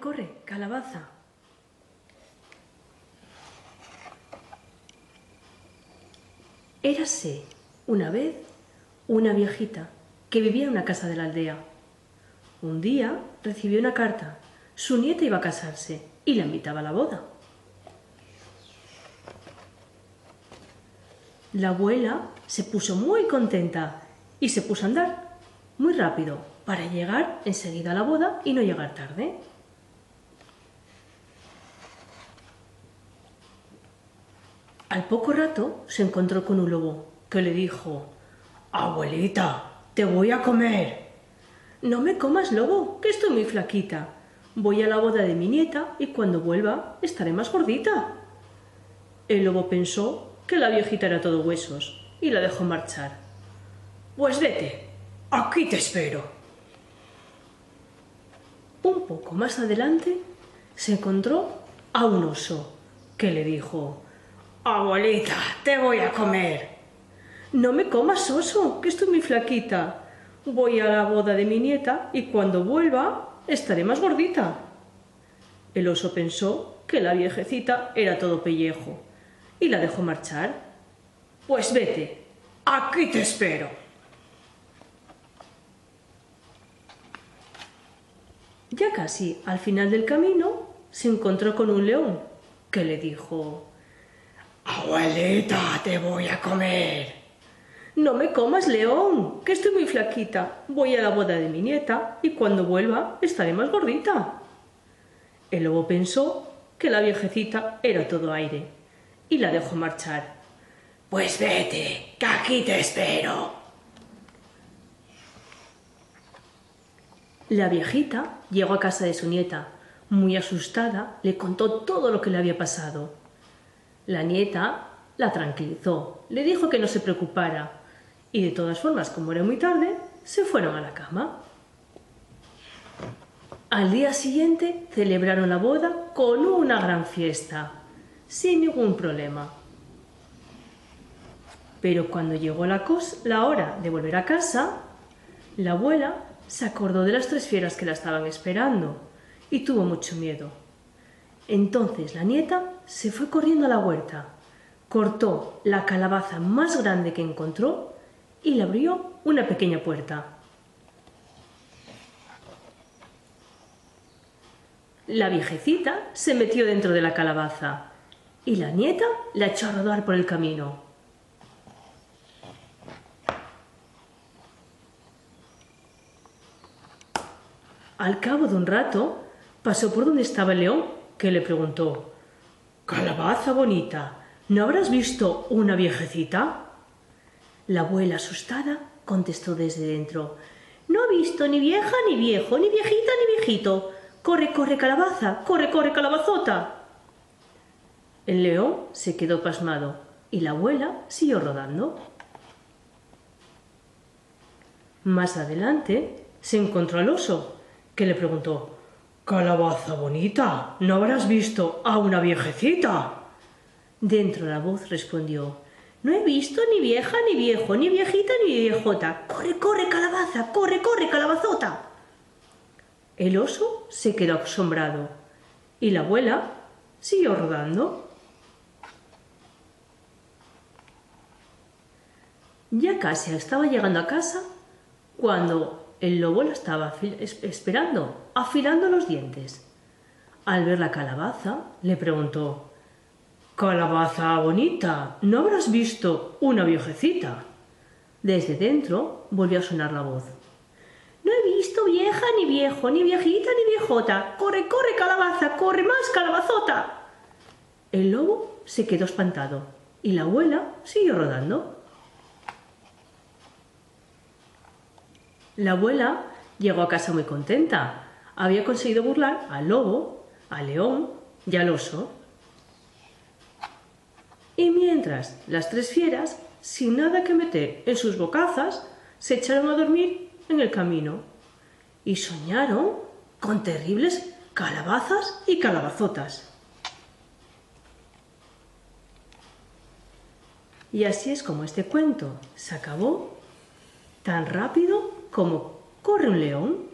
corre, calabaza. Érase una vez una viejita que vivía en una casa de la aldea. Un día recibió una carta. Su nieta iba a casarse y la invitaba a la boda. La abuela se puso muy contenta y se puso a andar muy rápido para llegar enseguida a la boda y no llegar tarde. Al poco rato se encontró con un lobo que le dijo: «Abuelita, te voy a comer». «No me comas, lobo, que estoy muy flaquita. Voy a la boda de mi nieta y cuando vuelva estaré más gordita». El lobo pensó que la viejita era todo huesos y la dejó marchar. «Pues vete, aquí te espero». Un poco más adelante se encontró a un oso que le dijo: «Abuelita, te voy a comer». «No me comas, oso, que estoy muy flaquita. Voy a la boda de mi nieta y cuando vuelva estaré más gordita». El oso pensó que la viejecita era todo pellejo y la dejó marchar. «Pues vete, aquí te espero». Ya casi al final del camino se encontró con un león que le dijo: «Abuelita, te voy a comer». «No me comas, león, que estoy muy flaquita. Voy a la boda de mi nieta y cuando vuelva estaré más gordita». El lobo pensó que la viejecita era todo aire y la dejó marchar. «Pues vete, que aquí te espero». La viejita llegó a casa de su nieta. Muy asustada, le contó todo lo que le había pasado. La nieta la tranquilizó, le dijo que no se preocupara y de todas formas, como era muy tarde, se fueron a la cama. Al día siguiente celebraron la boda con una gran fiesta, sin ningún problema. Pero cuando llegó la hora de volver a casa, la abuela se acordó de las 3 fieras que la estaban esperando y tuvo mucho miedo. Entonces la nieta se fue corriendo a la huerta, cortó la calabaza más grande que encontró y le abrió una pequeña puerta. La viejecita se metió dentro de la calabaza y la nieta la echó a rodar por el camino. Al cabo de un rato pasó por donde estaba el león, que le preguntó: «Calabaza bonita, ¿no habrás visto una viejecita?». La abuela, asustada, contestó desde dentro: «No he visto ni vieja ni viejo, ni viejita ni viejito. Corre, corre, calabaza, corre, corre, calabazota». El león se quedó pasmado y la abuela siguió rodando. Más adelante se encontró al oso, que le preguntó: «Calabaza bonita, ¿no habrás visto a una viejecita?». Dentro la voz respondió: «No he visto ni vieja ni viejo, ni viejita ni viejota. Corre, corre, calabaza, corre, corre, calabazota». El oso se quedó asombrado y la abuela siguió rodando. Ya casi estaba llegando a casa cuando el lobo la estaba esperando, afilando los dientes. Al ver la calabaza, le preguntó: «Calabaza bonita, ¿no habrás visto una viejecita?». Desde dentro volvió a sonar la voz: «No he visto vieja ni viejo, ni viejita ni viejota. Corre, corre, calabaza, corre más, calabazota». El lobo se quedó espantado y la abuela siguió rodando. La abuela llegó a casa muy contenta. Había conseguido burlar al lobo, al león y al oso. Y mientras las 3 fieras, sin nada que meter en sus bocazas, se echaron a dormir en el camino y soñaron con terribles calabazas y calabazotas. Y así es como este cuento se acabó, tan rápido como corre un león.